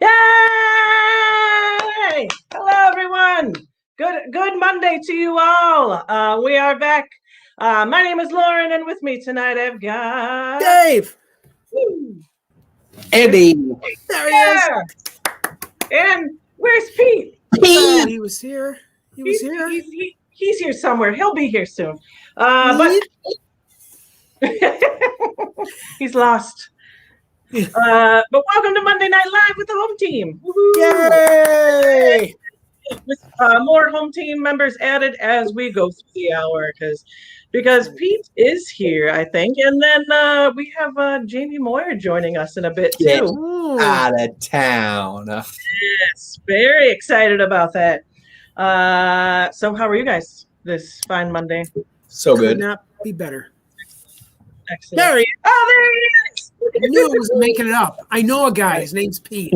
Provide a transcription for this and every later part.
Yay! Hello, everyone. Good Monday to you all. We are back. My name is Lauren, and with me tonight I've got Dave. Woo. Andy. There he is. And where's Pete? He was here. He's here somewhere. He'll be here soon. But he's lost. But welcome to Monday Night Live with the home team. Woo-hoo. Yay! With more home team members added as we go through the hour, because Pete is here, I think, and then we have Jaime Moyer joining us in a bit too. Get out of town. Yes, very excited about that. So how are you guys this fine Monday? So good. Could not be better. Excellent. There he is. Oh, there he is. I knew I wasn't making it up. I know a guy. His name's Pete.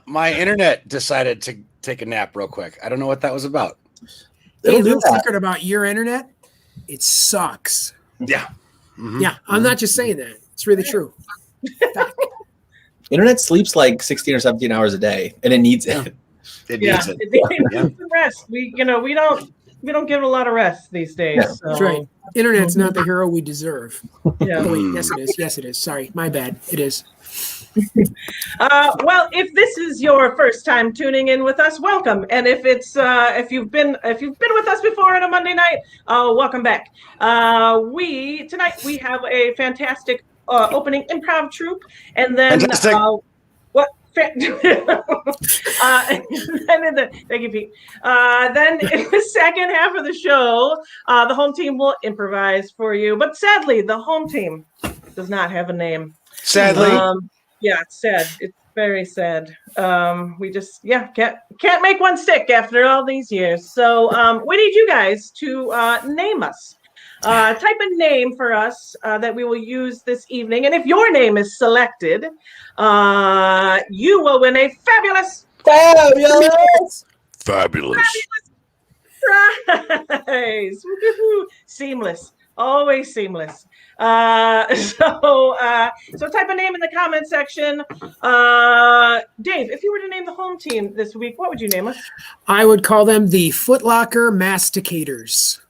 My internet decided to take a nap real quick. I don't know what that was about. Hey, little secret about your internet, it sucks. Yeah. Mm-hmm. Yeah, I'm not just saying that. It's really true. Internet sleeps like 16 or 17 hours a day, and it needs it. It needs it. It needs some rest. We don't give it a lot of rest these days. Yeah. So. That's right. Internet's not the hero we deserve. Yeah. Oh, wait, yes, it is. Yes, it is. Sorry, my bad. It is. Well, if this is your first time tuning in with us, welcome. And if you've been with us before on a Monday night, welcome back. Tonight we have a fantastic opening improv troupe, and then fantastic. Thank you, Pete. Then in the second half of the show, the home team will improvise for you. But sadly, the home team does not have a name. Sadly. Yeah, it's sad. It's very sad. We just can't make one stick after all these years. So we need you guys to name us. Type a name for us that we will use this evening. And if your name is selected, you will win a fabulous prize. Woo-hoo-hoo. Seamless. Always seamless. So type a name in the comment section. Dave, if you were to name the home team this week, what would you name us? I would call them the Footlocker Masticators.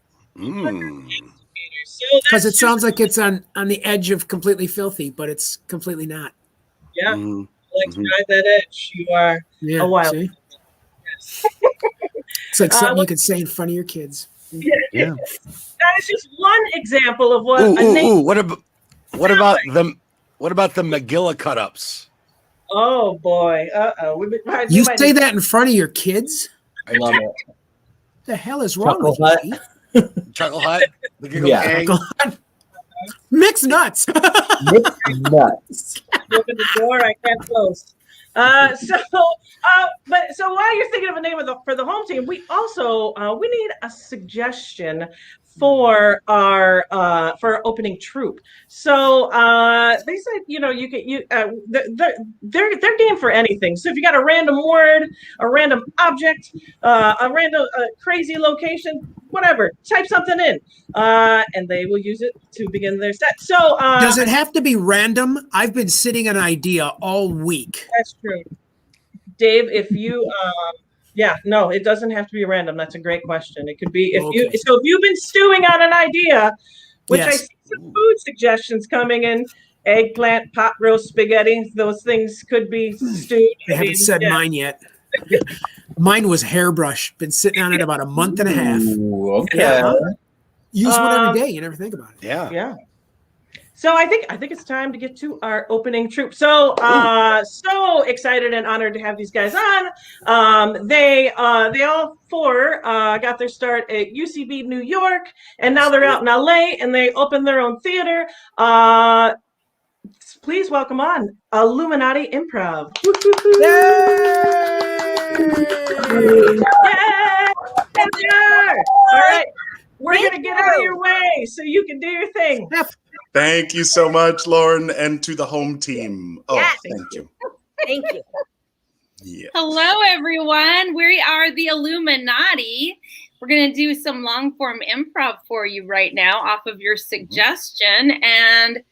Because it sounds like it's on the edge of completely filthy, but it's completely not. Yeah, like to ride that edge. You are a wild. Yes. It's like something you could say in front of your kids. Yeah. That is just one example of what a name. What about the McGilla cut-ups? Oh boy. You say that in front of your kids? I love it. What the hell is wrong with you? Chuckle Hut? The Giggle Gang? Mixed nuts. Mixed nuts. Open the door, I can't close. So while you're thinking of a name for the home team, we also we need a suggestion for our opening troupe. So they said, they're game for anything. So if you got a random word, a random object, a random crazy location, whatever, type something in, and they will use it to begin their set. So does it have to be random? I've been sitting an idea all week. That's true. Dave, if you no, it doesn't have to be random. That's a great question. It could be if you've been stewing on an idea, which I see some food suggestions coming in, eggplant, pot roast spaghetti, those things could be stewed. I haven't said mine yet. Mine was hairbrush. Been sitting on it about a month and a half. Ooh, okay. Yeah. Use one every day. You never think about it. Yeah. So I think it's time to get to our opening troupe. So so excited and honored to have these guys on. They all four got their start at UCB New York, and now they're out in LA, and they opened their own theater. Please welcome on Illuminati Improv. Yay! All right, we're gonna get out of your way so you can do your thing. Thank you so much, Lauren, and to the home team. Oh, yes. Thank you. Thank you. Yes. Hello, everyone. We are the Illuminati. We're going to do some long-form improv for you right now off of your suggestion. And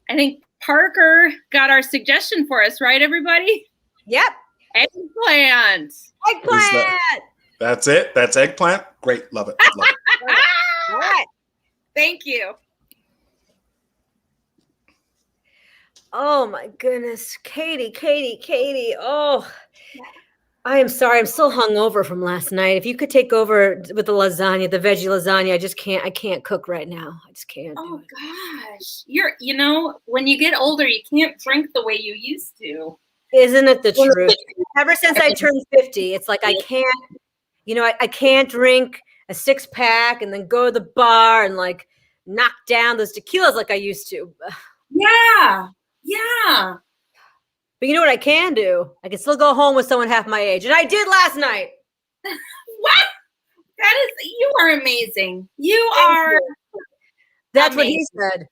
I think Parker got our suggestion for us, right, everybody? Yep. Eggplant. Eggplant. That's it. That's eggplant. Great. Love it. Love it. All right. Thank you. Oh my goodness, Katie. Oh, I am sorry. I'm still hungover from last night. If you could take over with the lasagna, the veggie lasagna, I can't cook right now. I just can't. Oh gosh, when you get older, you can't drink the way you used to. Isn't it the truth? Ever since I turned 50, it's like I can't drink a 6-pack and then go to the bar and like knock down those tequilas like I used to. Yeah. But you know what I can do? I can still go home with someone half my age. And I did last night. What? You are amazing. You are. That's amazing. what he said.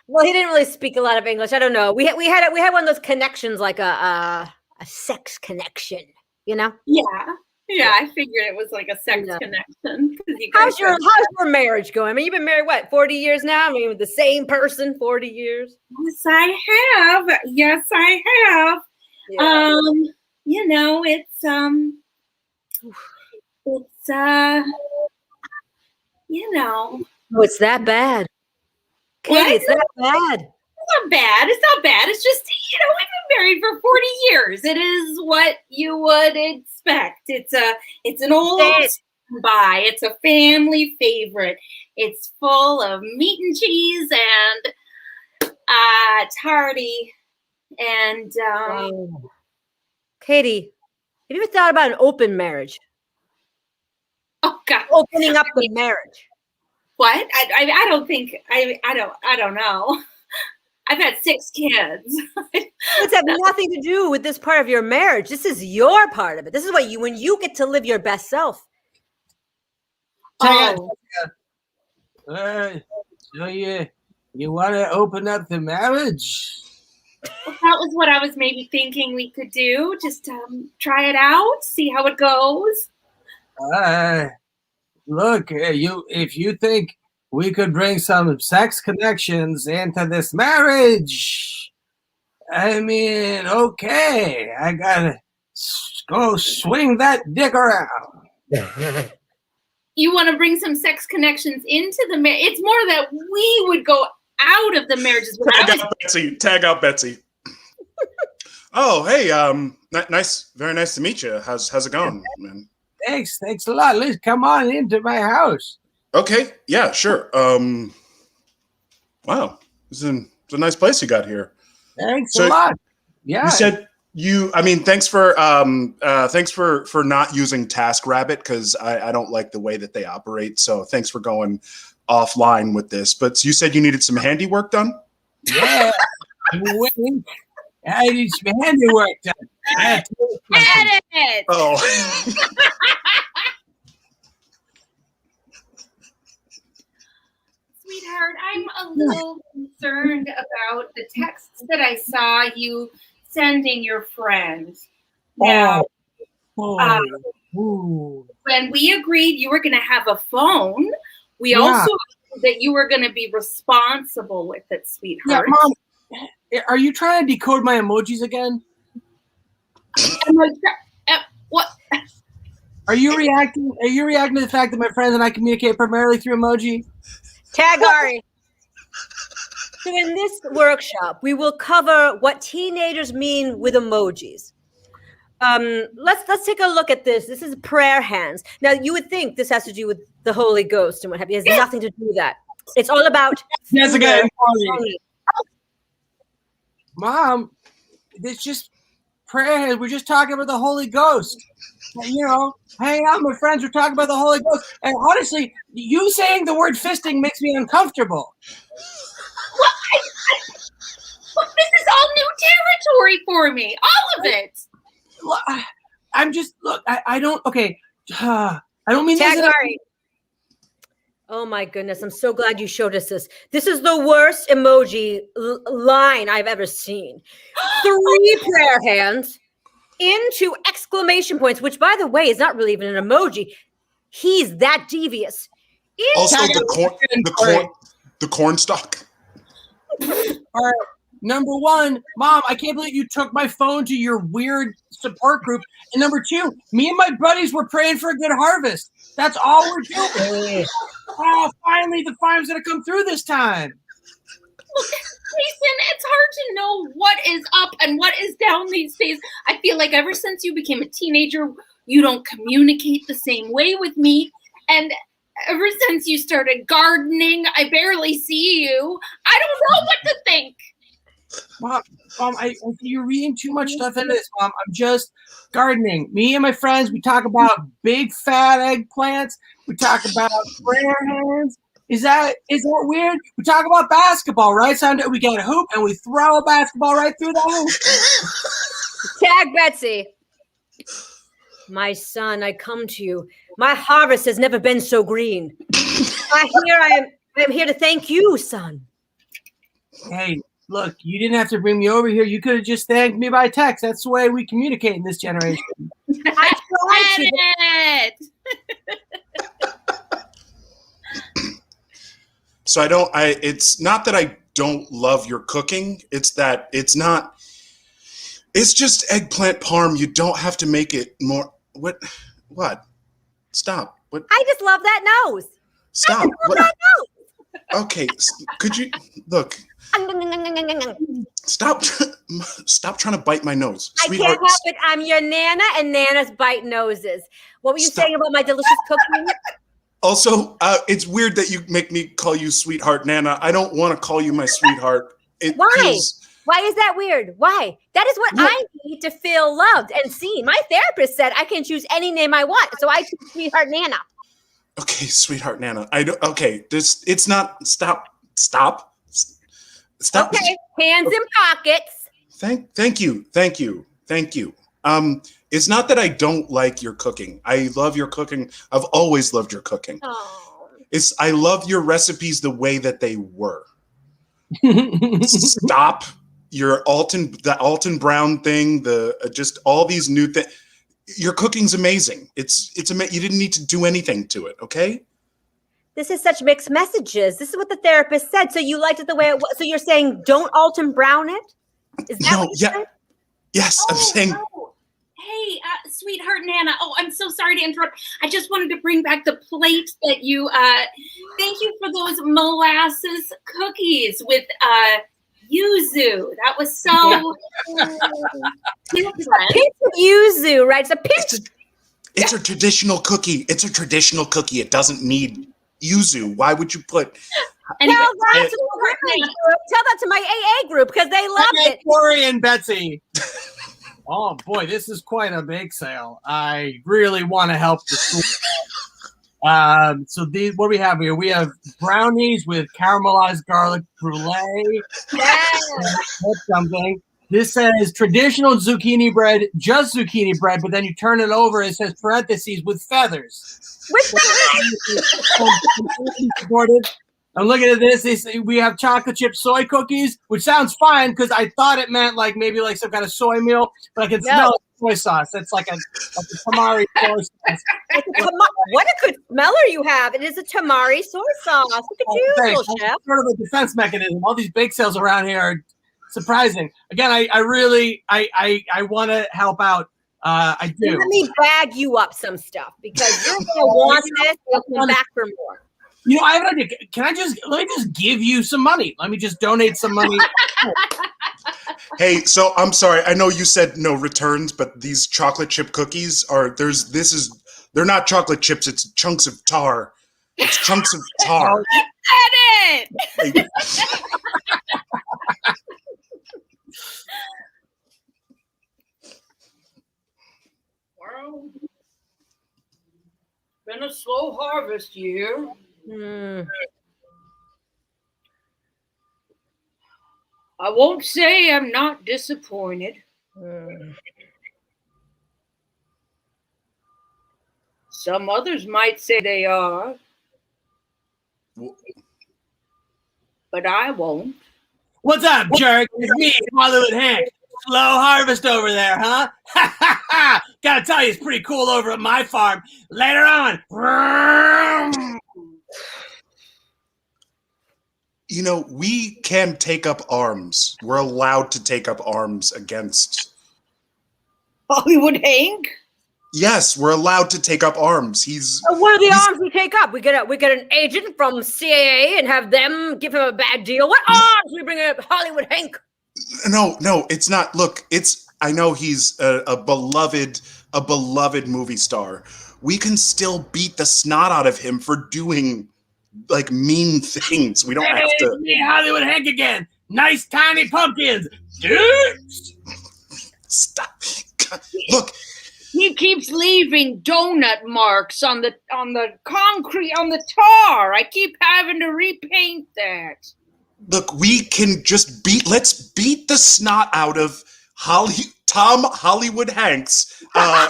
Well, he didn't really speak a lot of English. I don't know. We had one of those connections, like a sex connection, Yeah, I figured it was like a sex connection. How's your marriage going? I mean, you've been married, 40 years now? I mean, with the same person, 40 years? Yes, I have. Yeah. Oh, it's that bad. Katie, it's that bad. It's not bad. It's just, we've been married for 40 years. It is what you would expect. It's an old standby. It's a family favorite. It's full of meat and cheese and tardy. And Katie, have you ever thought about an open marriage? Oh God. Opening up the marriage. What? I don't think I don't know. I've had 6 kids. It's have nothing to do with this part of your marriage. This is your part of it. This is what when you get to live your best self. So you want to open up the marriage? That was what I was maybe thinking we could do. Just try it out, see how it goes. Look, if you think we could bring some sex connections into this marriage, I mean, okay, I gotta go swing that dick around. You want to bring some sex connections into the marriage? It's more that we would go out of the marriages. Tag out Betsy. Oh, hey, nice, very nice to meet you. How's it going, man? Thanks a lot. Let's come on into my house. Okay, yeah, sure. Wow, it's a nice place you got here. Thanks a lot. Yeah. You said thanks for not using TaskRabbit because I don't like the way that they operate. So thanks for going offline with this. But you said you needed some handiwork done? Yeah. I need some handiwork done. Edit! Oh. Sweetheart, I'm a little concerned about the texts that I saw you sending your friend. Now, when we agreed you were going to have a phone, we also agreed that you were going to be responsible with it, sweetheart. Yeah, Mom, are you trying to decode my emojis again? What? Are you reacting to the fact that my friend and I communicate primarily through emoji? Tag Ari. So in this workshop, we will cover what teenagers mean with emojis. Let's take a look at this. This is prayer hands. Now, you would think this has to do with the Holy Ghost and what have you. It has nothing to do with that. It's all about Jessica. Mom, it's just prayer hands. We're just talking about the Holy Ghost. Hang out with my friends. We're talking about the Holy Ghost. And honestly, you saying the word fisting makes me uncomfortable. Look, this is all new territory for me. All of it. I don't mean Tag Ari. Oh my goodness, I'm so glad you showed us this. This is the worst emoji line I've ever seen. 3 prayer hands into exclamation points, which by the way is not really even an emoji. He's that devious. Also the corn stalk. All right. Number one, Mom, I can't believe you took my phone to your weird support group. And number two, me and my buddies were praying for a good harvest. That's all we're doing. Oh, finally, the farm's going to come through this time. Look, Eason, it's hard to know what is up and what is down these days. I feel like ever since you became a teenager, you don't communicate the same way with me. And ever since you started gardening, I barely see you. I don't know what to think. Mom, you're reading too much stuff into this, Mom. I'm just gardening. Me and my friends, we talk about big fat eggplants. We talk about prayer hands. Is that weird? We talk about basketball, right? Sunday we get a hoop and we throw a basketball right through the hoop. Tag Betsy. My son, I come to you. My harvest has never been so green. I am here to thank you, son. Hey, look, you didn't have to bring me over here. You could have just thanked me by text. That's the way we communicate in this generation. I tried to. So it's not that I don't love your cooking. It's that it's just eggplant parm. You don't have to make it more. What? Stop. What? I just love that nose. Stop. What? That nose. Okay. Could you look? Stop trying to bite my nose. I Sweetheart. can't help it. I'm your Nana and Nanas bite noses. What were you saying about my delicious cooking? Also, it's weird that you make me call you sweetheart Nana. I don't want to call you my sweetheart. Why? Why is that weird? Why? That is what I need to feel loved and seen. My therapist said I can choose any name I want, so I choose sweetheart Nana. Okay, sweetheart Nana. It's not. Stop. Okay, hands in pockets. Thank you. It's not that I don't like your cooking. I love your cooking. I've always loved your cooking. Oh. I love your recipes the way that they were. Stop your the Alton Brown thing, just all these new things. Your cooking's amazing. It's you didn't need to do anything to it, okay? This is such mixed messages. This is what the therapist said. So you liked it the way it was. So you're saying don't Alton Brown it? Is that what you said? Yes, I'm saying. Hey, sweetheart Nana. Oh, I'm so sorry to interrupt. I just wanted to bring back the plate that you. Thank you for those molasses cookies with yuzu. That was so. It's a pinch of yuzu, right? It's a pinch. It's a traditional cookie. It doesn't need yuzu. Why would you put? Tell that to my AA group because they love it. Cory and Betsy. Oh boy, this is quite a bake sale. I really want to help the school. So what do we have here? We have brownies with caramelized garlic brulee. Yes. That's something. This says traditional zucchini bread, just zucchini bread, but then you turn it over, it says parentheses with feathers. With feathers. I'm looking at this. They say we have chocolate chip soy cookies, which sounds fine because I thought it meant maybe some kind of soy meal, but I can smell soy sauce. That's like a tamari soy sauce. What a good smeller you have. It is a tamari soy sauce. Look at you, little chef. Sort of a defense mechanism. All these bake sales around here are surprising. Again, I really want to help out. I do. Let me bag you up some stuff because you're going to want this. You'll come back for more. You know, I have an idea. Let me just give you some money. Let me just donate some money. Hey, so I'm sorry. I know you said no returns, but these chocolate chip cookies they're not chocolate chips. It's chunks of tar. It's chunks of tar. Edit! Well, been a slow harvest year. I won't say I'm not disappointed. Some others might say they are, but I won't. What's up, jerk? It's me, Hollywood Hank. Slow harvest over there, huh? Gotta tell you, it's pretty cool over at my farm. Later on. You know, we can take up arms. We're allowed to take up arms against. Hollywood Hank? Yes, we're allowed to take up arms. What are the arms we take up? We get an agent from CAA and have them give him a bad deal. What arms we bring up? Hollywood Hank? No, it's not. Look, I know he's a beloved movie star. We can still beat the snot out of him for doing like mean things. We don't have to. Hey, Hollywood Hank again. Nice tiny pumpkins. Dudes. Stop. Look. He keeps leaving donut marks on the concrete, on the tar. I keep having to repaint that. Look, we can just let's beat the snot out of Tom Hollywood Hanks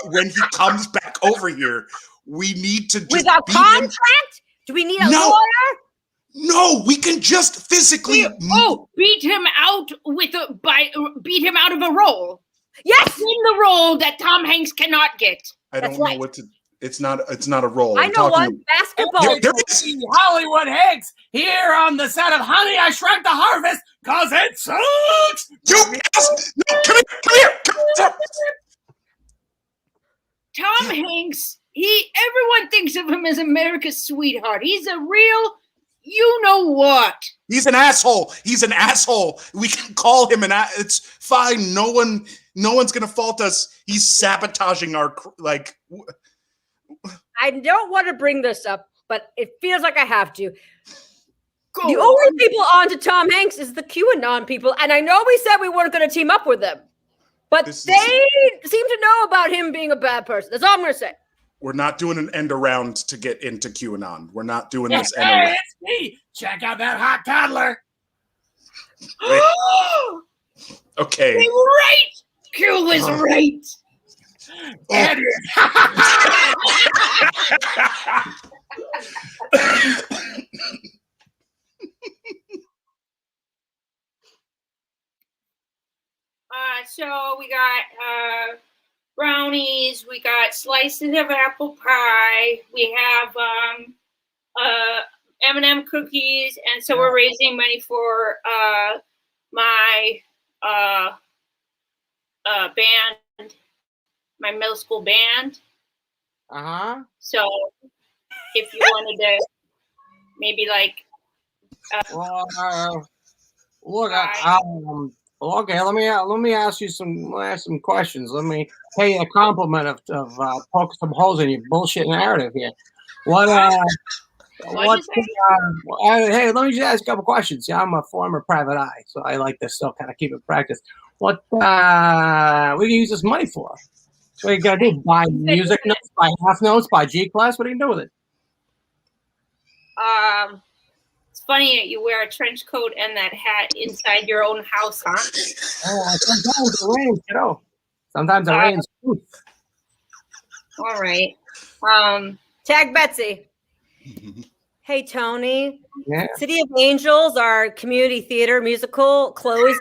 when he comes back over here. We need to just with a contract? Do we need a lawyer? No, we can just physically beat him out beat him out of a role. Yes, in the role that Tom Hanks cannot get. I don't know what to. It's not a role. I know one. Basketball. Hollywood Hanks here on the set of Honey, I Shrunk the Harvest because it sucks. No, come here. Tom Hanks. Everyone thinks of him as America's sweetheart. He's a real, you know what? He's an asshole. We can call him it's fine. No one's gonna fault us. He's sabotaging our I don't want to bring this up, but it feels like I have to. The only people on to Tom Hanks is the QAnon people, and I know we said we weren't going to team up with them, but they seem to know about him being a bad person. That's all I'm going to say. We're not doing an end around to get into QAnon. We're not doing this end Hey, around. it's me. Check out that hot toddler. Okay. They were right. Q was right. So we got brownies, we got slices of apple pie, we have M&M cookies, and so we're raising money for my band, my middle school band. So if you wanted to maybe like okay, let me ask you some questions. Let me pay you a compliment of poking some holes in your bullshit narrative here. Hey, let me just ask a couple questions. Yeah, I'm a former private eye, so I like to still kind of keep it practice. What we can use this money for? What are you gonna do? Buy music notes, buy half notes, buy G class? What are you gonna do with it? It's funny that you wear a trench coat and that hat inside your own house, huh? Sometimes it rains, Sometimes it rains. All right. Tag Betsy. Hey, Tony. Yeah. City of Angels, our community theater musical, closed,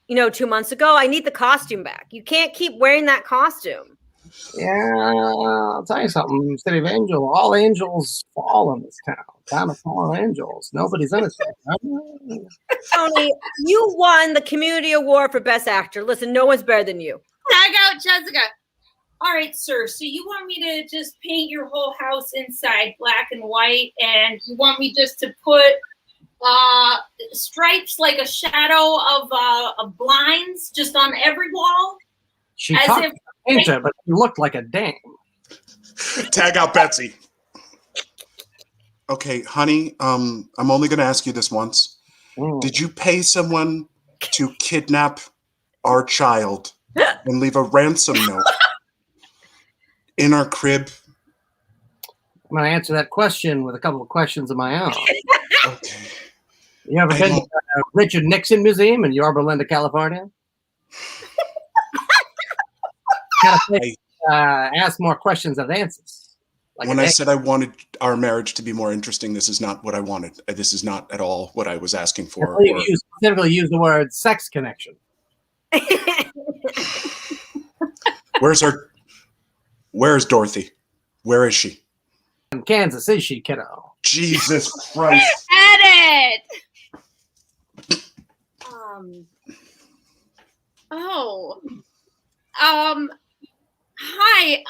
2 months ago. I need the costume back. You can't keep wearing that costume. Yeah, I'll tell you something. City of Angel, all angels fall in this town. Town of fallen angels. Nobody's innocent. Tony, you won the community award for Best Actor. Listen, no one's better than you. Tag out, Jessica. All right, sir. So you want me to just paint your whole house inside black and white, and you want me just to put stripes like a shadow of blinds just on every wall? She talked like a painter, but she looked like a dame. Tag out Betsy. Okay, honey, I'm only going to ask you this once. Did you pay someone to kidnap our child and leave a ransom note in our crib? I'm going to answer that question with a couple of questions of my own. Okay. You ever been to the Richard Nixon Museum in Yorba Linda, California? Ask more questions than answers. When I said I wanted our marriage to be more interesting, this is not what I wanted. This is not at all what I was asking for. You specifically use the word sex connection. Where's Dorothy? Where is she? In Kansas, is she, kiddo? Jesus Christ. Edit! Oh. Hi.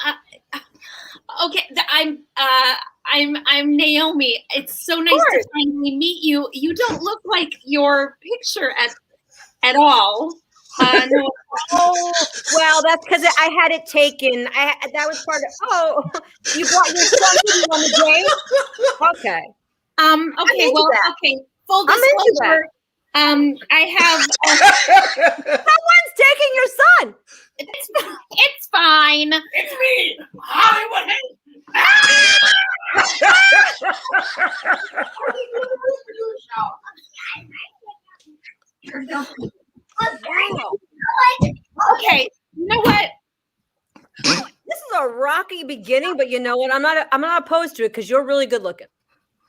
Okay. I'm Naomi. It's so nice to finally meet you. You don't look like your picture at all. No. Oh, well, that's because I had it taken. That was part of. Oh, you brought your son with you on the date. Okay. Okay. Well. That. Okay. Full I'm into disclosure. I have. Someone's taking your son. It's fine. It's me, Hollywood. Okay, you know what? This is a rocky beginning, but you know what? I'm not opposed to it because you're really good looking.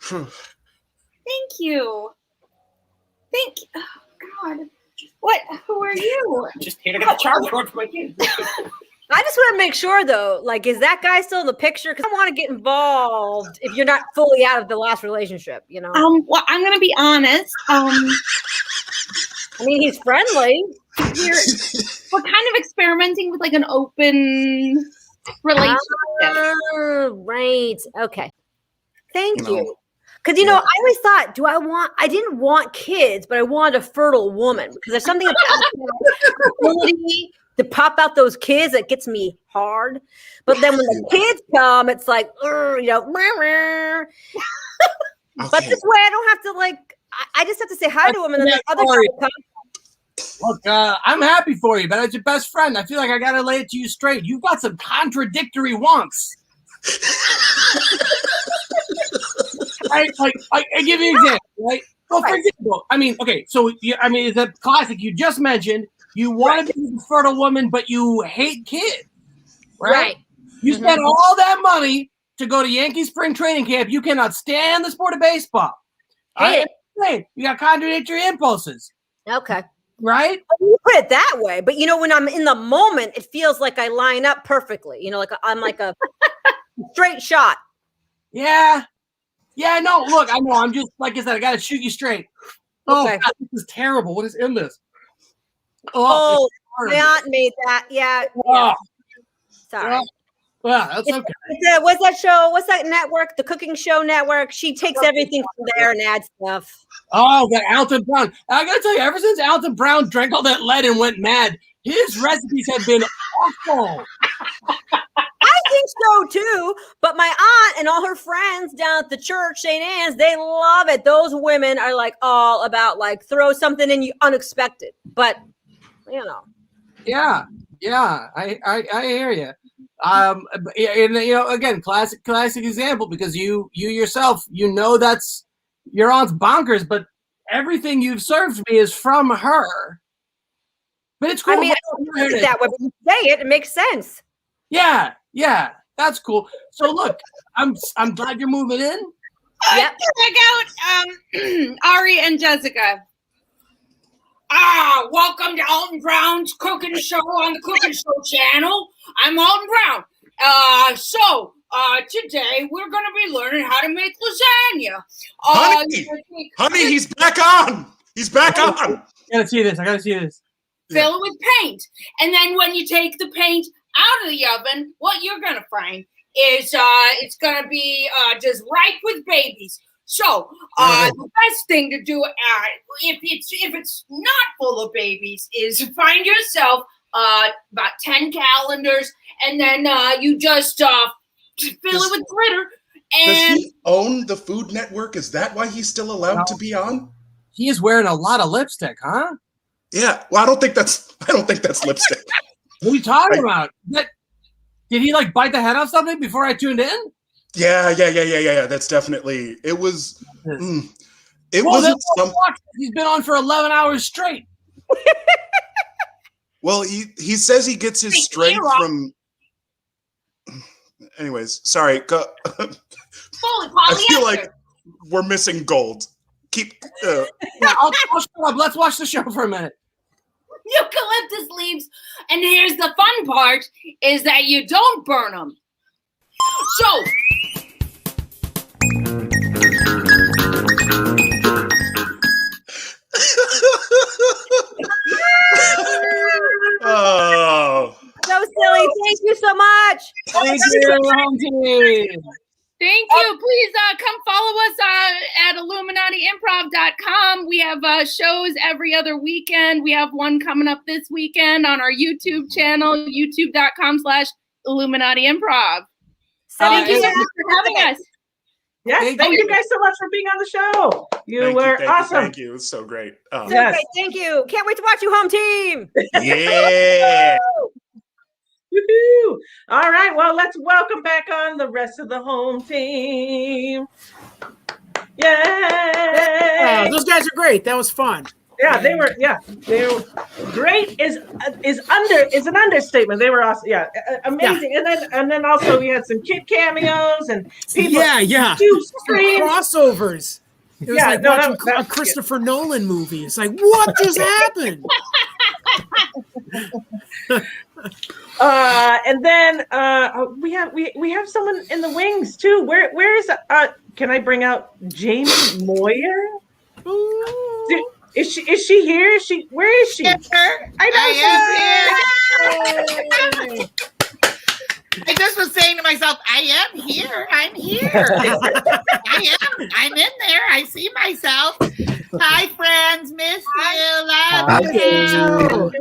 Thank you. Oh God. What? Who are you? Just here to get the charge for my kids. I just want to make sure, though, like, is that guy still in the picture? Because I don't want to get involved if you're not fully out of the last relationship, you know? Well, I'm gonna be honest. I mean, he's friendly. We're kind of experimenting with like an open relationship. Right. Okay. Thank No. you. Because, you know, I always thought, I didn't want kids, but I wanted a fertile woman because there's something about the ability to pop out those kids that gets me hard. But then when the kids come, it's like, you know, but this way I don't have to like, I just have to say hi to him and then the other guy comes. Look, I'm happy for you, but as your best friend, I feel like I gotta lay it to you straight. You've got some contradictory wants. Right? Like, I give you an example, right? Well, for example, I mean, okay, so it's a classic you just mentioned. You want to be a fertile woman, but you hate kids, right? You spend all that money to go to Yankee spring training camp. You cannot stand the sport of baseball. You got contradictory impulses. Okay. Right? You put it that way, but you know, when I'm in the moment, it feels like I line up perfectly. You know, like I'm like a straight shot. Yeah. Yeah, no, look, I know. I'm just, like I said, I got to shoot you straight. Oh, Okay. God, this is terrible. What is in this? Oh, my aunt made that. Yeah. Oh. Sorry. Well, that's okay. What's that show? What's that network? The Cooking Show Network. She takes everything from there and adds stuff. Oh, that Alton Brown. I got to tell you, ever since Alton Brown drank all that lead and went mad, his recipes have been awful. I think so too, but my aunt and all her friends down at the church, St. Anne's, they love it. Those women are like all about like throw something in you unexpected, but you know. Yeah, I hear you. And you know, again, classic example because you yourself, you know, that's your aunt's bonkers, but everything you've served me is from her. But it's cool. I mean, I don't think it that way, but you say it, it makes sense. Yeah, that's cool. So look, I'm glad you're moving in. Yep. Check out Ari and Jessica. Welcome to Alton Brown's cooking show on the Cooking Show channel. I'm Alton Brown. Today we're going to be learning how to make lasagna. Honey, he's back on. He's back on. I gotta see this. Fill it with paint. And then when you take the paint out of the oven, what you're going to find is it's going to be just ripe with babies. So the best thing to do if it's not full of babies is find yourself about 10 calendars, and then you just fill it with glitter. Does And he own the Food Network? Is that why he's still allowed to be on? He is wearing a lot of lipstick, huh? Yeah. Well, I don't think that's lipstick. What are you talking about? Did he like bite the head off something before I tuned in? Yeah. That's definitely. It was. It Well, wasn't then some. he's been on for 11 hours straight. Well, he says he gets his strength from. Anyways, sorry. fully I feel like we're missing gold. Keep. Yeah, I'll shut up. Let's watch the show for a minute. eucalyptus leaves. And here's the fun part is that you don't burn them. So so silly. Thank you so much. Thank you, home team. Thank you. Please come follow us at IlluminatiImprov.com. We have shows every other weekend. We have one coming up this weekend on our YouTube channel, youtube.com/Illuminati Improv. Thank you so much for having us. Yes, thank you guys so much for being on the show. You were awesome. Thank you. It was so great. So great. Thank you. Can't wait to watch you, home team. Yeah. Woohoo! All right, well, let's welcome back on the rest of the home team. Yay! Those guys are great. That was fun. Yeah, they were great. Is an understatement. They were awesome. Yeah, amazing. Yeah. And then also we had some kid cameos and people. Yeah. Crossovers. It was like watching a Christopher Nolan movie. It's like, what just happened? And then we have someone in the wings too. Where is can I bring out Jaime Moyer? Is she here? Where is she? I just was saying to myself, I am here. I'm here. I'm in there. I see myself. Hi, friends. Miss you. Love you.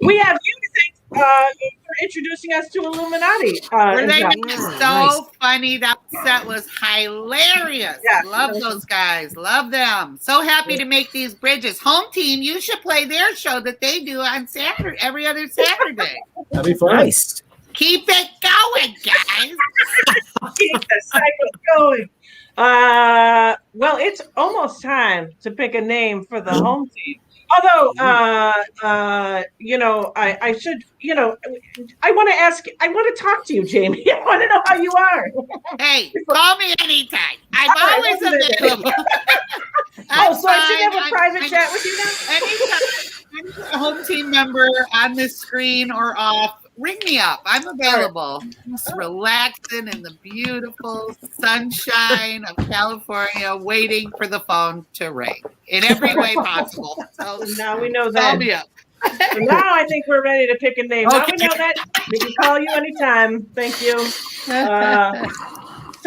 We have you to thank for introducing us to Illuminati. They were so funny. That set was hilarious. Yeah. Love those guys. Love them. So happy to make these bridges. Home team, you should play their show that they do on Saturday, every other Saturday. That'd be fun. Nice. Keep it going, guys. Keep the cycle going. Well, it's almost time to pick a name for the home team. Although, I should, I want to talk to you, Jaime. I want to know how you are. Hey, call me anytime. I'm always available. So I should have a private chat with you now? Anytime. A home team member on the screen or off, ring me up. I'm available. Just relaxing in the beautiful sunshine of California, waiting for the phone to ring in every way possible. So now we know that. Call me up. So now I think we're ready to pick a name. Okay. Now we know that. We can call you anytime. Thank you.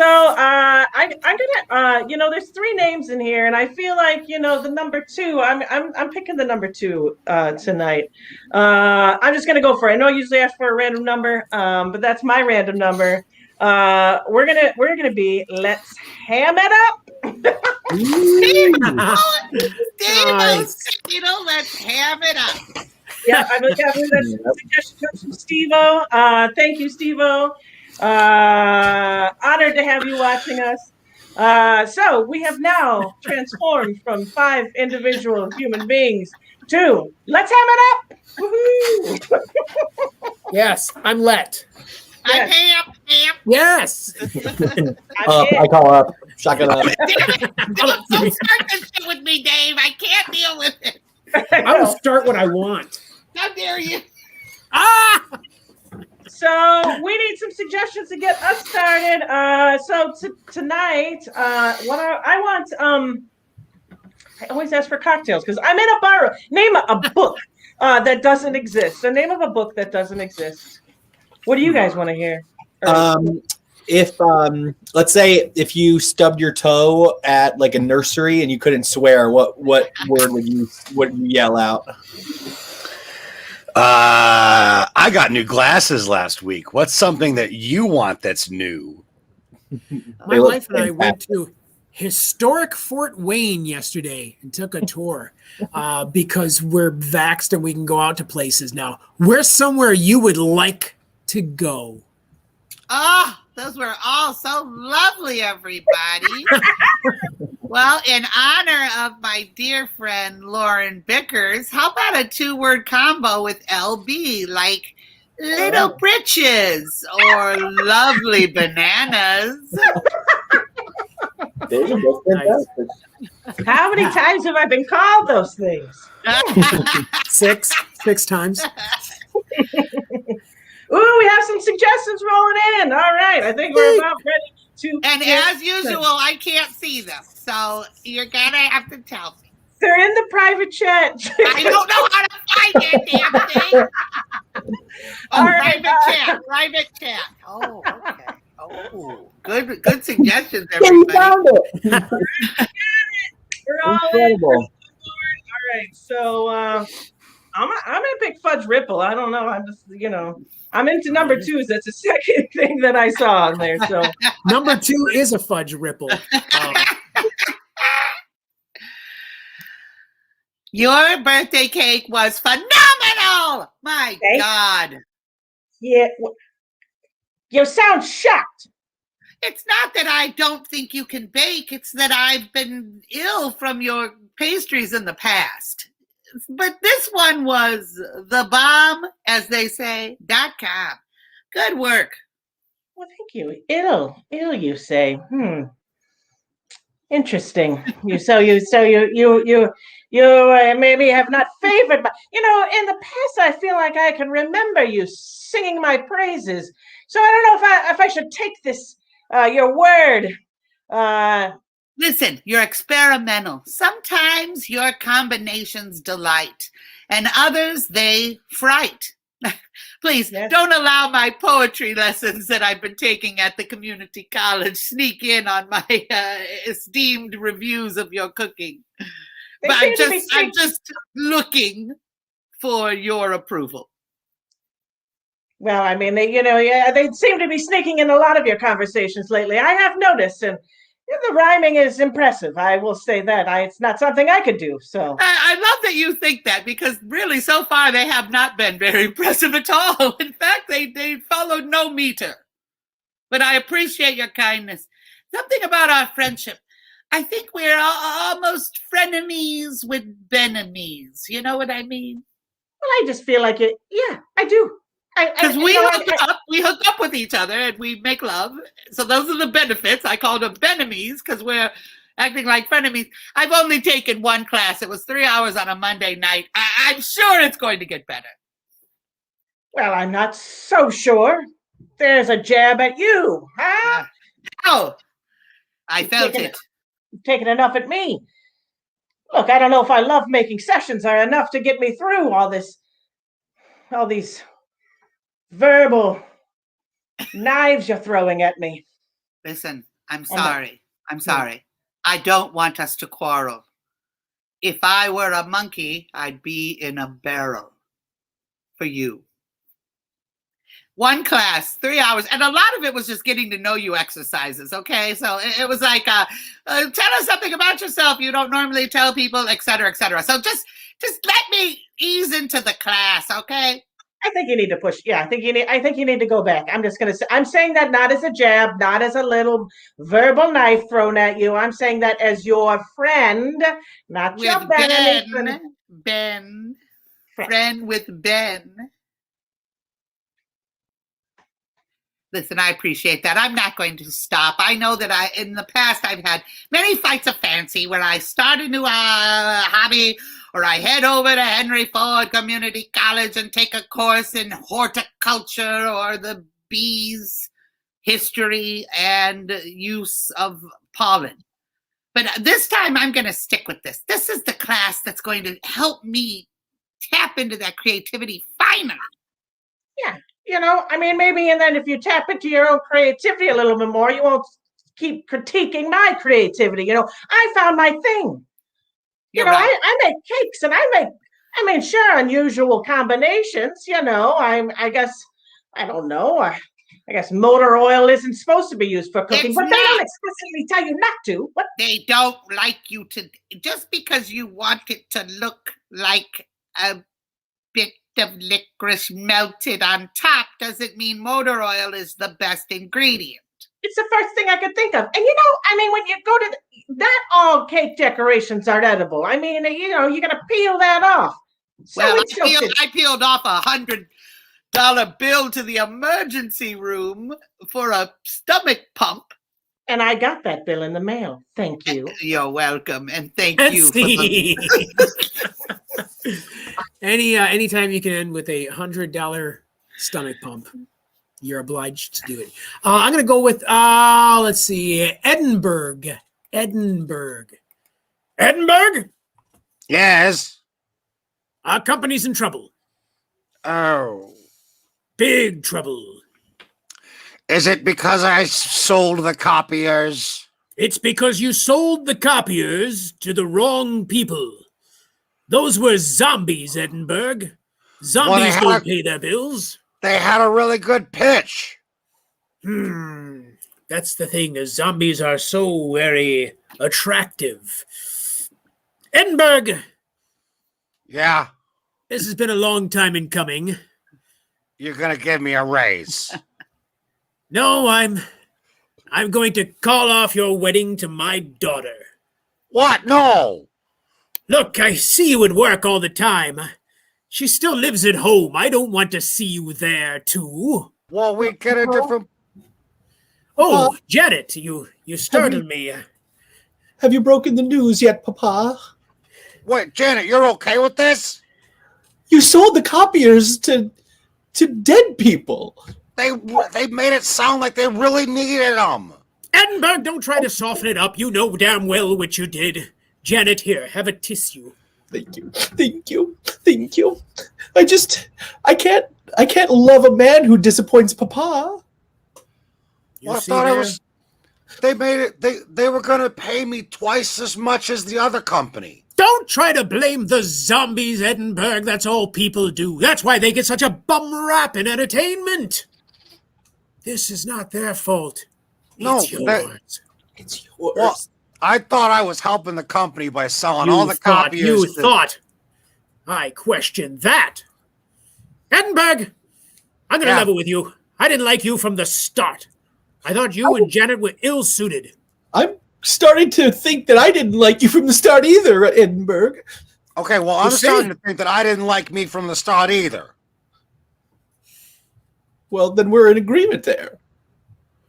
I'm gonna, there's 3 names in here, and I feel like, the number 2. I'm picking the number 2 tonight. I'm just gonna go for it. I know I usually ask for a random number, but that's my random number. We're gonna be Let's Ham It Up. Nice. Let's ham it up. Yeah, I believe that's a suggestion from Steve-O. Thank you, Steve-O. Honored to have you watching us. So we have now transformed from 5 individual human beings to Let's Ham It Up. Woohoo! Yes, I'm Let. I'm Ham. Yes. I call up. Shotgun up. Don't start this shit with me, Dave. I can't deal with it. I will start what I want. How dare you? So we need some suggestions to get us started. Tonight, I always ask for cocktails because I'm in a bar. Name a book that doesn't exist. The name of a book that doesn't exist. What do you guys want to hear? If let's say if you stubbed your toe at like a nursery and you couldn't swear, what word would you yell out? I got new glasses last week. What's something that you want that's new? My wife and I went to historic Fort Wayne yesterday and took a tour because we're vaxxed and we can go out to places now. Where's somewhere you would like to go? Those were all so lovely, everybody. Well, in honor of my dear friend Lauren Bickers, how about a 2-word combo with LB, like little britches or lovely bananas? How many times have I been called those things? 6 times. Ooh, we have some suggestions rolling in. All right, I think we're about ready to. And as usual, I can't see them, so you're gonna have to tell me. They're in the private chat. I don't know how to find that damn thing. Oh, right, private chat. Oh, okay. Oh, good suggestions, Yeah, you everybody. found it. We're all in. Incredible. All right, so I'm gonna pick Fudge Ripple. I don't know. I'm just I'm into number twos. That's the second thing that I saw on there. So Number 2 is a fudge ripple. Your birthday cake was phenomenal. My Thanks. God. yeah, you sound shocked. It's not that I don't think you can bake. It's that I've been ill from your pastries in the past. But this one was the bomb, as they say, .com. Good work. Well, thank you. Ill, you say. Interesting. You maybe have not favored, but in the past I feel like I can remember you singing my praises. So I don't know if I should take this your word. Listen, you're experimental. Sometimes your combinations delight, and others they fright. Please don't allow my poetry lessons that I've been taking at the community college sneak in on my esteemed reviews of your cooking. But I'm just looking for your approval. Well, I mean, they seem to be sneaking in a lot of your conversations lately. I have noticed, and the rhyming is impressive. I will say that. It's not something I could do. So I love that you think that, because really, so far they have not been very impressive at all. In fact, they followed no meter. But I appreciate your kindness. Something about our friendship. I think we're almost frenemies with benemies. You know what I mean? Well, I just feel like it. Yeah, I do. Because we hook up with each other and we make love. So those are the benefits. I call them benemies because we're acting like frenemies. I've only taken one class. It was 3 hours on a Monday night. I'm sure it's going to get better. Well, I'm not so sure. There's a jab at you, huh? Oh, I felt it. You've taken enough at me. Look, I don't know if I love making sessions are enough to get me through all these verbal knives you're throwing at me. Listen, I'm sorry. I'm sorry. I don't want us to quarrel. If I were a monkey, I'd be in a barrel for you. One class, 3 hours, and a lot of it was just getting to know you exercises, okay? So it was like, tell us something about yourself you don't normally tell people, et cetera, et cetera. So just let me ease into the class, okay? I think you need to push. Yeah, I think you need to go back. I'm saying that not as a jab, not as a little verbal knife thrown at you. I'm saying that as your friend, not with your Ben. Friend with Ben. Listen, I appreciate that. I'm not going to stop. I know that in the past, I've had many fights of fancy where I start a new hobby, or I head over to Henry Ford Community College and take a course in horticulture or the bees' history and use of pollen. But this time I'm going to stick with this. This is the class that's going to help me tap into that creativity finally. Yeah. I mean, maybe, and then if you tap into your own creativity a little bit more, you won't keep critiquing my creativity. I found my thing. Right. I make cakes, and I mean, sure, unusual combinations. I guess, I don't know. I guess motor oil isn't supposed to be used for cooking, but they don't explicitly tell you not to. What? They don't like you to, just because you want it to look like a bit of licorice melted on top doesn't mean motor oil is the best ingredient. It's the first thing I could think of. And I mean, when you go to that, all cake decorations are edible. I mean, you're gonna peel that off. So well, I peeled off $100 bill to the emergency room for a stomach pump. And I got that bill in the mail. Thank you. You're welcome, and thank you. Anytime you can end with a $100 stomach pump, you're obliged to do it. I'm going to go with, let's see, Edinburgh. Yes. Our company's in trouble. Oh. Big trouble. Is it because I sold the copiers? It's because you sold the copiers to the wrong people. Those were zombies, Edinburgh. Zombies don't pay their bills. They had a really good pitch. That's the thing, is zombies are so very attractive. Edinburgh! Yeah? This has been a long time in coming. You're going to give me a raise. No, I'm going to call off your wedding to my daughter. What? No! Look, I see you at work all the time. She still lives at home. I don't want to see you there, too. Well, we get a different... Oh, Janet, you startled me. Have you broken the news yet, Papa? Wait, Janet, you're okay with this? You sold the copiers to dead people. They made it sound like they really needed them. Edinburgh, don't try to soften it up. You know damn well what you did. Janet, here, have a tissue. Thank you. I can't love a man who disappoints Papa. You I see thought there? it was. They made it. They were going to pay me twice as much as the other company. Don't try to blame the zombies, Edinburgh. That's all people do. That's why they get such a bum rap in entertainment. This is not their fault. It's yours. It's yours. Well, I thought I was helping the company by selling all the copiers. You thought. I question that. Edinburgh, I'm going to level with you. I didn't like you from the start. I thought you and Janet were ill-suited. I'm starting to think that I didn't like you from the start either, Edinburgh. Okay, well, I'm starting to think that I didn't like me from the start either. Well, then we're in agreement there.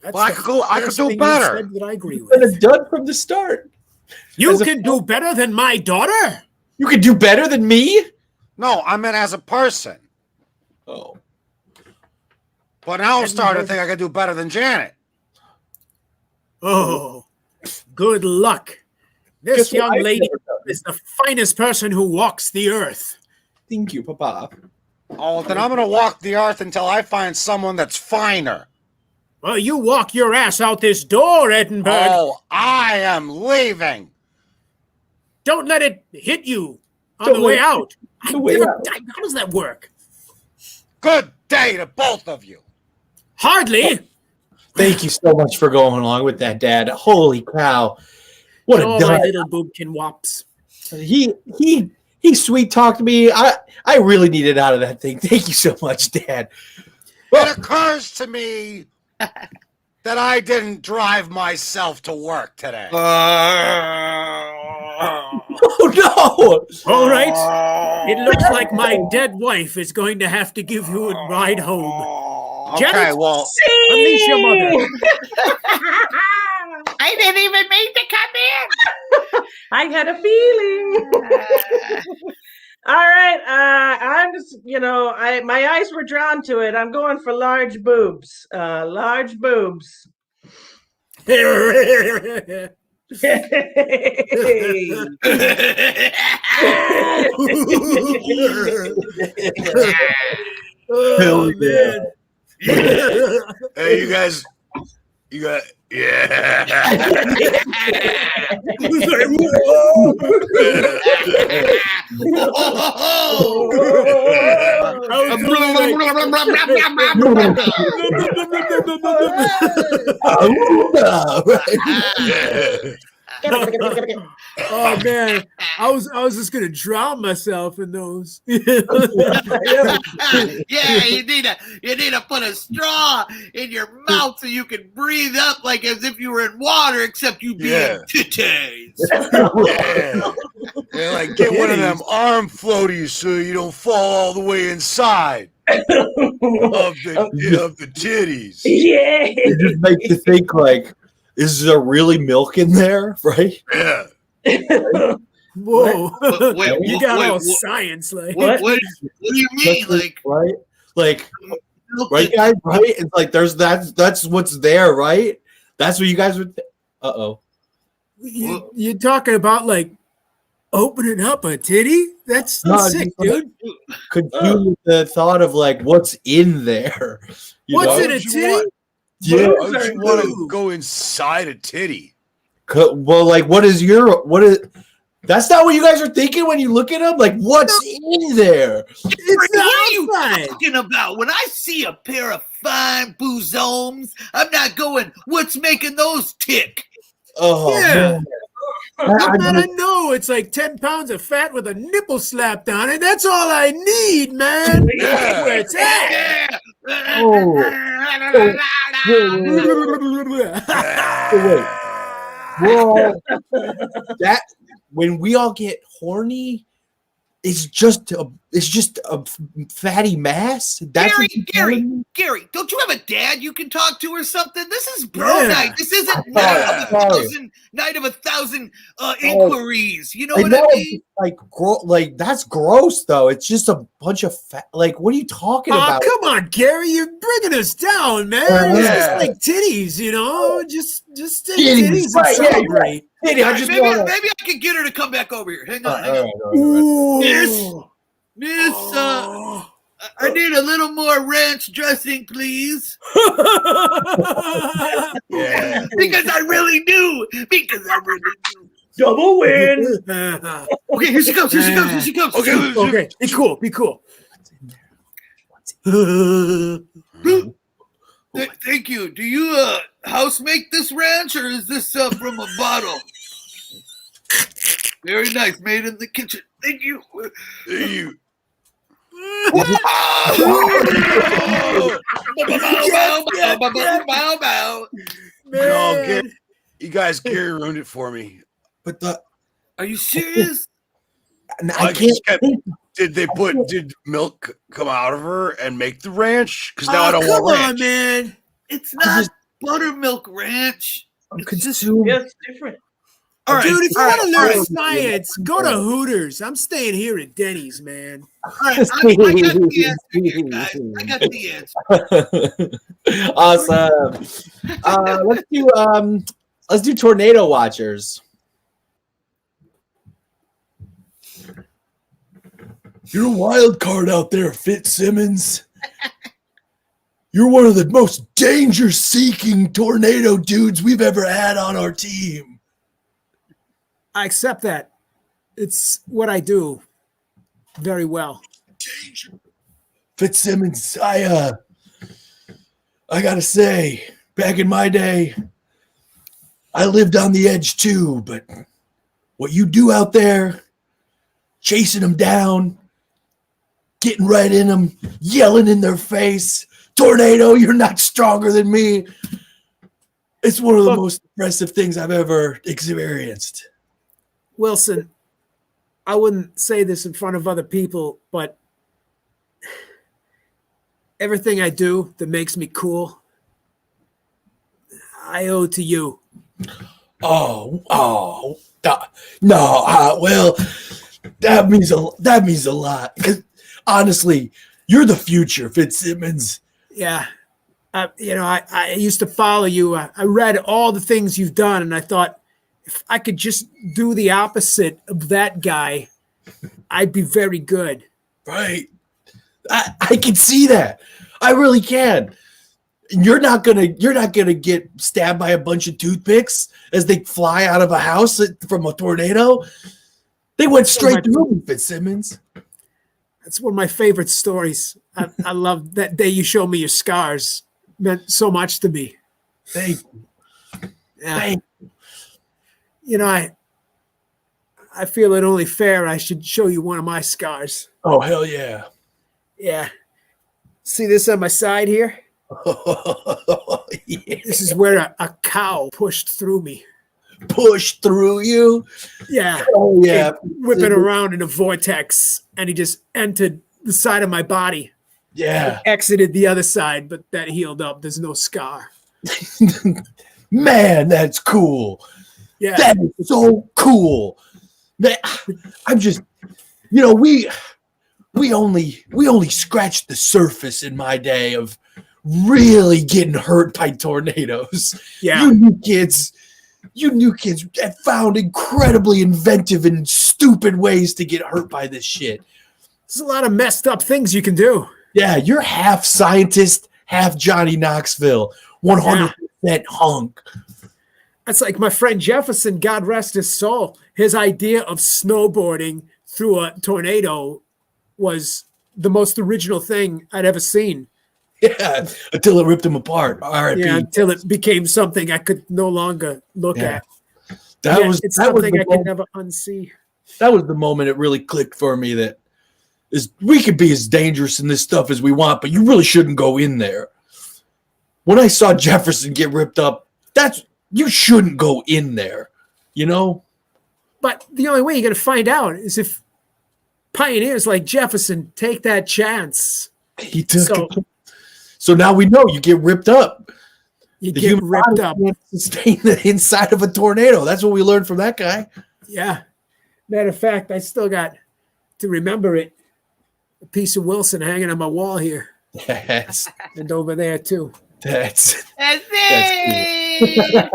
That's well, I could do better. That I agree You've been with. a dud from the start. You can do better than my daughter? You can do better than me? No, I meant as a person. Oh. But now I'm starting to think I can do better than Janet. Oh, good luck. This young lady is the finest person who walks the earth. Thank you, Papa. Oh, then I'm going to walk the earth until I find someone that's finer. Well, you walk your ass out this door, Edinburgh. Oh, I am leaving. Don't let it hit you on the way out. How does that work? Good day to both of you. Hardly. Thank you so much for going along with that, Dad. Holy cow. What a my dud. little boobkin wops. He sweet talked me. I really needed out of that thing. Thank you so much, Dad. It occurs to me that I didn't drive myself to work today. Oh no! All right. It looks like my dead wife is going to have to give you a ride home. Okay, Janet, well, unleash your mother. I didn't even mean to come in. I had a feeling. All right. I'm just, my eyes were drawn to it. I'm going for large boobs. Large boobs. Oh, man. Hey, you got, yeah. Oh man, I was just gonna drown myself in those. Yeah, you need to put a straw in your mouth so you can breathe up like as if you were in water, except you be in titties. Yeah, like get one of them arm floaties so you don't fall all the way inside of the titties. Yeah. It just makes you think, like, is there really milk in there, right? Yeah. Whoa, Wait, you got all science, like. What do you mean, like? Right? Like, right, guys? Right? It's like that's what's there, right? That's what you guys would. Uh-oh. You're talking about like Opening up a titty? That's sick, dude. Confused with the thought of like what's in there. What's know? in a titty? Yeah. Why would you want to go inside a titty? Well, like, that's not what you guys are thinking when you look at them? Like, what's in there? What are you talking about? When I see a pair of fine boozomes, I'm not going, what's making those tick? Oh, Yeah. man. I know it's like 10 pounds of fat with a nipple slapped on it. That's all I need, man. Yeah. Where it's at. Well, that when we all get horny, it's just a fatty mass. That's Gary, don't you have a dad you can talk to or something? This is bro night. This isn't night of a thousand inquiries. You know what I mean? Like that's gross though. It's just a bunch of fat. Like, what are you talking about? Come on, Gary, you're bringing us down, man. It's just like titties, you know. Just titties and celebrate. Maybe I can get her to come back over here. Hang on. Miss, I need a little more ranch dressing, please. Yeah. Because I really do. Double win. Okay, here she comes. Okay. Be cool. Thank you. Do you house make this ranch, or is this from a bottle? Very nice, made in the kitchen. Thank you. No, you guys, Gary ruined it for me. But are you serious? I can't. Did milk come out of her and make the ranch? Because now I don't come want on, ranch. man. It's not buttermilk ranch. It's different. All right, dude, if you want to learn science, go to Hooters. I'm staying here at Denny's, man. All right, I got the answer here, guys. I got the answer. Awesome. Let's do tornado watchers. You're a wild card out there, Fitzsimmons. You're one of the most danger-seeking tornado dudes we've ever had on our team. I accept that. It's what I do very well. Fitzsimmons, I gotta say, back in my day, I lived on the edge too, but what you do out there, chasing them down, getting right in them, yelling in their face, tornado, you're not stronger than me. It's one of the most impressive things I've ever experienced. Wilson, I wouldn't say this in front of other people, but everything I do that makes me cool, I owe to you. Well, that means a lot. Because honestly, you're the future, Fitzsimmons. Yeah. I used to follow you. I read all the things you've done, and I thought, if I could just do the opposite of that guy, I'd be very good. Right. I can see that. I really can. You're not gonna get stabbed by a bunch of toothpicks as they fly out of a house from a tornado. They went straight through me, Fitzsimmons. That's one of my favorite stories. I love that day you showed me your scars. It meant so much to me. Thank you. Yeah. Thank you. You know, I feel it only fair I should show you one of my scars. Oh, hell yeah. Yeah. See this on my side here? Yeah. This is where a cow pushed through me. Pushed through you? Yeah. Oh, yeah. Whipping around in a vortex, and he just entered the side of my body. Yeah. Exited the other side, but that healed up. There's no scar. Man, that's cool. Yeah. That is so cool. Man, I'm just, we only scratched the surface in my day of really getting hurt by tornadoes. Yeah. You new kids, You new kids have found incredibly inventive and stupid ways to get hurt by this shit. There's a lot of messed up things you can do. Yeah, you're half scientist, half Johnny Knoxville, 100% hunk. That's like my friend Jefferson, God rest his soul. His idea of snowboarding through a tornado was the most original thing I'd ever seen. Yeah, until it ripped him apart. R.I.P. Yeah, until it became something I could no longer look at. That was something I could moment, never unsee. That was the moment it really clicked for me that we could be as dangerous in this stuff as we want, but you really shouldn't go in there. When I saw Jefferson get ripped up, you shouldn't go in there, you know? But the only way you're going to find out is if pioneers like Jefferson take that chance. He took it. So now we know you get ripped up. You get ripped up. Can't sustain the inside of a tornado. That's what we learned from that guy. Yeah. Matter of fact, I still got to remember it. A piece of Wilson hanging on my wall here. Yes. And over there too. That's That's it.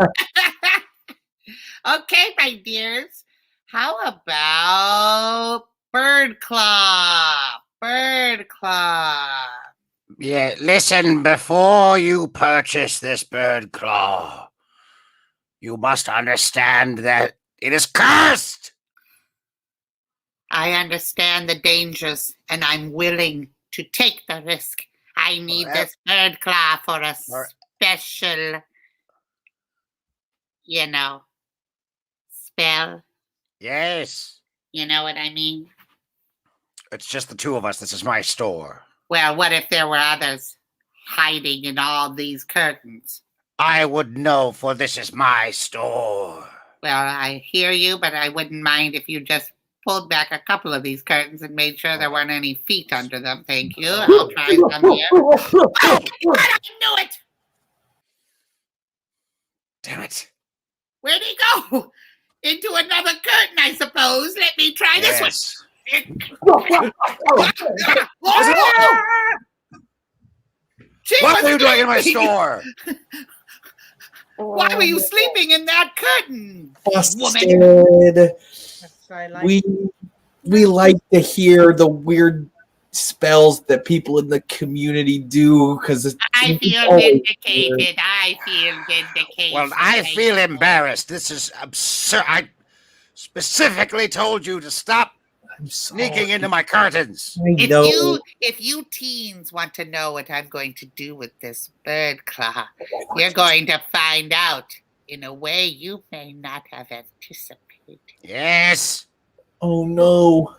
Okay, my dears. How about bird claw? Bird claw. Yeah, listen, before you purchase this bird claw, you must understand that it is cursed. I understand the dangers, and I'm willing to take the risk. I need this bird claw for a special, spell. Yes. You know what I mean? It's just the two of us. This is my store. Well, what if there were others hiding in all these curtains? I would know, for this is my store. Well, I hear you, but I wouldn't mind if you just pulled back a couple of these curtains and made sure there weren't any feet under them. Thank you. I'll try some here. Oh, God, I knew it! Damn it. Where'd he go? Into another curtain, I suppose. Let me try this one. What are you doing in my store? Why were you sleeping in that curtain, woman? Busted. We like to hear the weird spells that people in the community do because I feel vindicated. Well, I feel embarrassed. This is absurd. I specifically told you to stop sneaking into my curtains. If you teens want to know what I'm going to do with this bird claw, you're going to find out in a way you may not have anticipated. Yes. Oh no.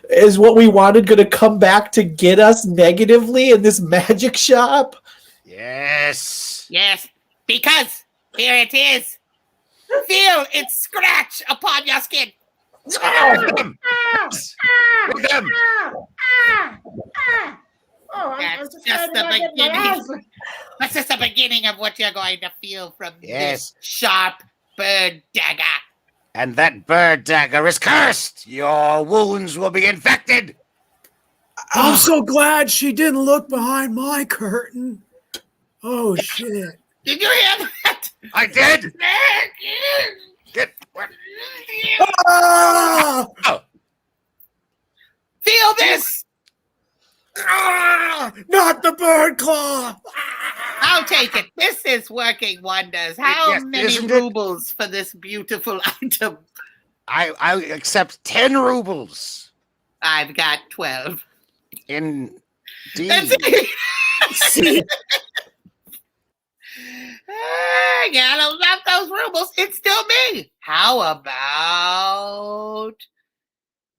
Is what we wanted going to come back to get us negatively in this magic shop? Yes. Yes, because here it is. Feel it scratch upon your skin. That's just the beginning. That's just the beginning of what you're going to feel from this sharp bird dagger. And that bird dagger is cursed. Your wounds will be infected. I'm so glad she didn't look behind my curtain. Oh, shit. Did you hear that? I did. Get Ah! Oh. Feel this. Ah! Not the bird claw. I'll take it. This is working wonders. How many rubles for this beautiful item? I accept 10 rubles. I've got 12. Indeed. That's it. See? I love those rubles. It's still me. How about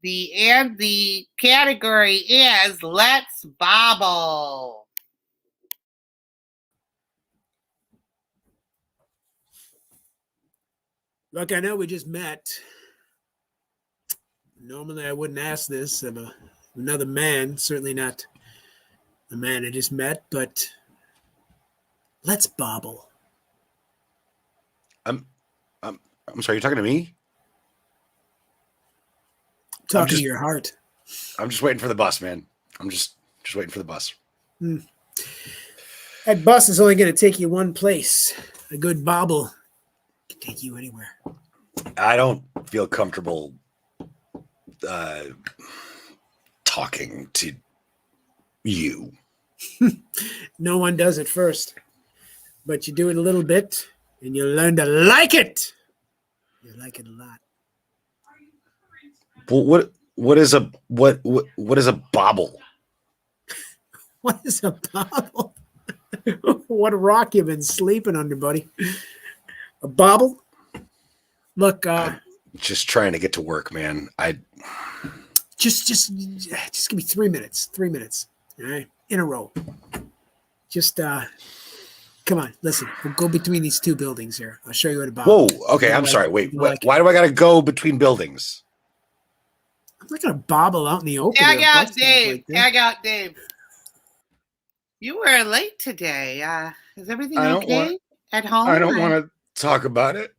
the category is Let's Bobble. Look, I know we just met. Normally I wouldn't ask this of another man, certainly not the man I just met, but let's bobble. I'm sorry, you're talking to me? Talking to your heart. I'm just waiting for the bus, man. I'm just waiting for the bus. That bus is only going to take you one place. A good bobble can take you anywhere. I don't feel comfortable talking to you. No one does it first, but you do it a little bit, and you learn to like it. You like it a lot. Well, what is a bobble? What is a bobble? What rock you been sleeping under, buddy? A bobble? Look, Just trying to get to work, man. just give me 3 minutes. 3 minutes. All right, in a row. Just come on, listen. We'll go between these two buildings here. I'll show you what a bobble. Whoa. Okay, I'm sorry. Wait. Why do I gotta go between buildings? I'm not gonna bobble out in the open. Tag out Dave. Tag out Dave. You were late today. Is everything okay at home? I don't want to talk about it.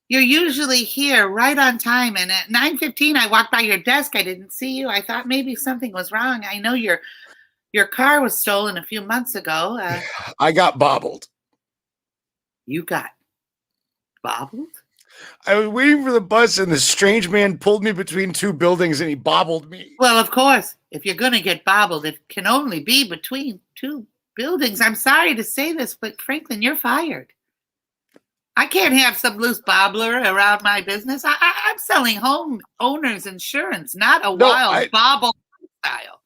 You're usually here right on time, and at 9:15 I walked by your desk. I didn't see you. I thought maybe something was wrong. I know your car was stolen a few months ago. I got bobbled. You got bobbled? I was waiting for the bus, and the strange man pulled me between two buildings, and he bobbled me. Well, of course, if you're going to get bobbled, it can only be between two buildings. I'm sorry to say this, but Franklin, you're fired. I can't have some loose bobbler around my business. I'm selling home owners insurance, not a wild bobble style.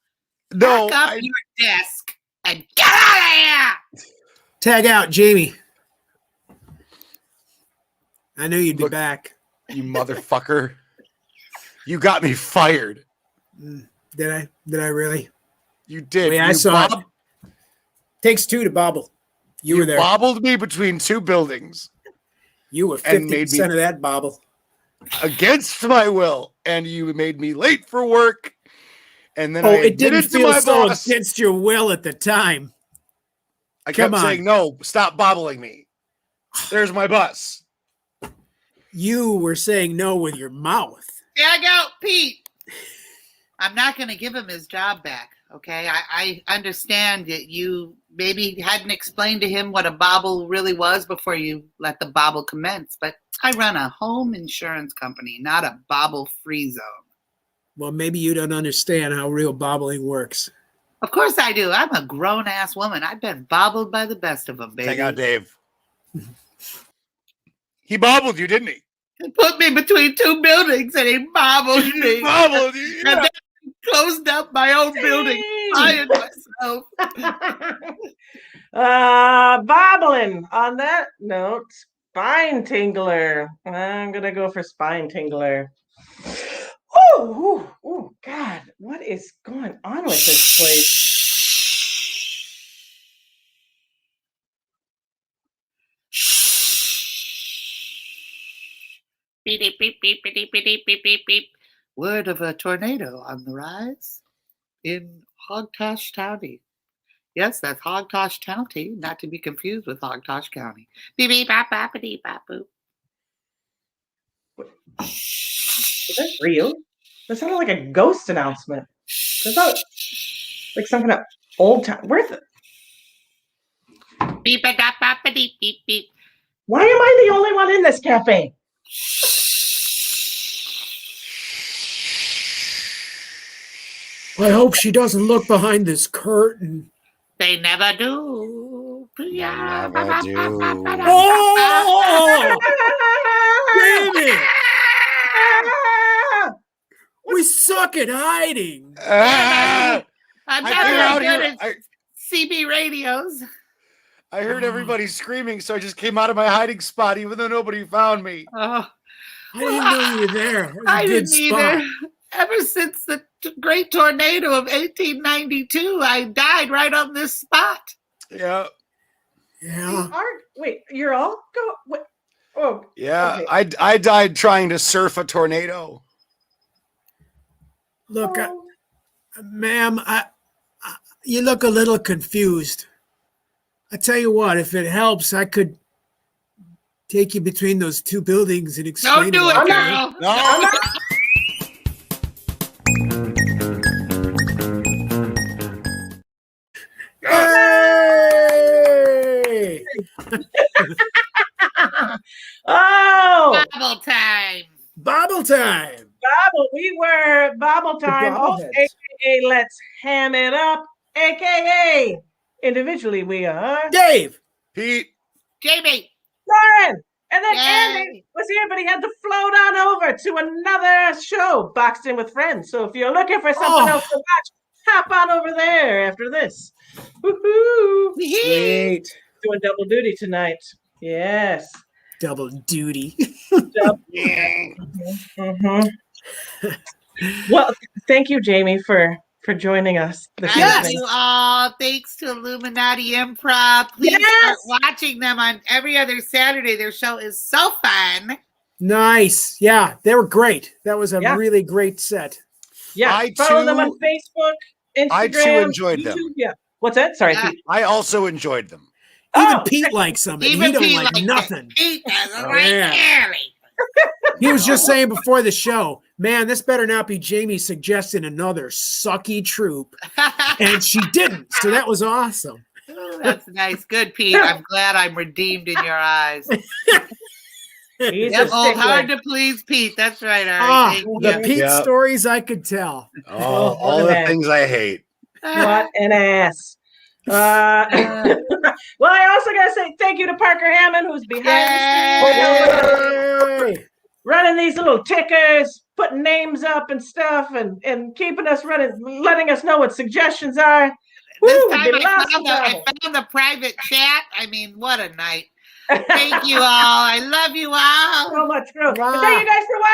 No, Pack up your desk and get out of here. Tag out, Jamie. I knew you'd be back. You motherfucker. You got me fired. Did I? Did I really? You did. I saw it. Takes two to bobble. You were there. Bobbled me between two buildings. You were 50% of that bobble. Against my will. And you made me late for work. And then it didn't feel so against your will at the time. I kept saying, no, stop bobbling me. There's my bus. You were saying no with your mouth. Tag out Pete. I'm not going to give him his job back, okay? I understand that you maybe hadn't explained to him what a bobble really was before you let the bobble commence, but I run a home insurance company, not a bobble-free zone. Well, maybe you don't understand how real bobbling works. Of course I do. I'm a grown-ass woman. I've been bobbled by the best of them, baby. Tag out Dave. He bobbled you, didn't he? He put me between two buildings and he bobbled me. He bobbled you. And then he closed up my own building. Fired myself. Bobbling. On that note, spine tingler. I'm gonna go for spine tingler. Oh, God! What is going on with this place? Beep, beep, beep, beep, beep, beep, beep, beep, beep. Word of a tornado on the rise in Hogtosh County. Yes, that's Hogtosh County, not to be confused with Hogtosh County. Beep, beep, bop, bop, beep, bop, boop. Is that real? That sounded like a ghost announcement. Is that like some kind of old time? Where's it? Beep, bop, bop, beep, beep, beep. Why am I the only one in this cafe? I hope she doesn't look behind this curtain. They never do. Never do. Oh! Damn it! We suck at hiding. I'm not good at CB radios. I heard everybody screaming, so I just came out of my hiding spot, even though nobody found me. Oh, I didn't know you were there. I didn't either. Ever since the great tornado of 1892, I died right on this spot. Yeah. Yeah. Wait, you're all go. What? Oh. Yeah, Okay. I died trying to surf a tornado. Look, ma'am, you look a little confused. I tell you what, if it helps, I could take you between those two buildings and explain. Don't do it, girl. No. Hey! ham it up, aka individually we are Dave, Pete, Jamie. Lauren, and then Yay. Andy was here, but he had to float on over to another show, Boxed In with Friends. So if you're looking for something else to watch, hop on over there after this. Woohoo! sweet. Doing double duty tonight. Yes. Double duty. Mhm. Well, thank you, Jamie, for joining us this I love evening. you all. Thanks to Illuminati Improv. Please start watching them on every other Saturday. Their show is so fun. Nice. Yeah, they were great. That was a really great set. Yeah, follow them on Facebook, Instagram, I too enjoyed YouTube. them. Yeah. What's that? Sorry, Pete. I also enjoyed them. Even Pete likes them. And Even he don't Pete like likes it. nothing. Pete doesn't Oh, like yeah. Harry. He was just saying before the show, man, this better not be Jamie suggesting another sucky troop. And she didn't. So that was awesome. Oh, that's nice. Good, Pete. I'm glad I'm redeemed in your eyes. He's Yep, a old hard stickler. to please Pete. That's right, Ari. Ah, Thank the you. Pete Yep. stories I could tell. Oh, what all an the ass. things I hate. What an ass. Well, I also got to say thank you to Parker Hammond, who's behind the scenes, Yay! running these little tickers, putting names up and stuff, and keeping us running, letting us know what suggestions are. This Woo, time we lost I found the private chat. I mean, what a night. Thank you all. I love you all. so much growth. And thank you guys for watching.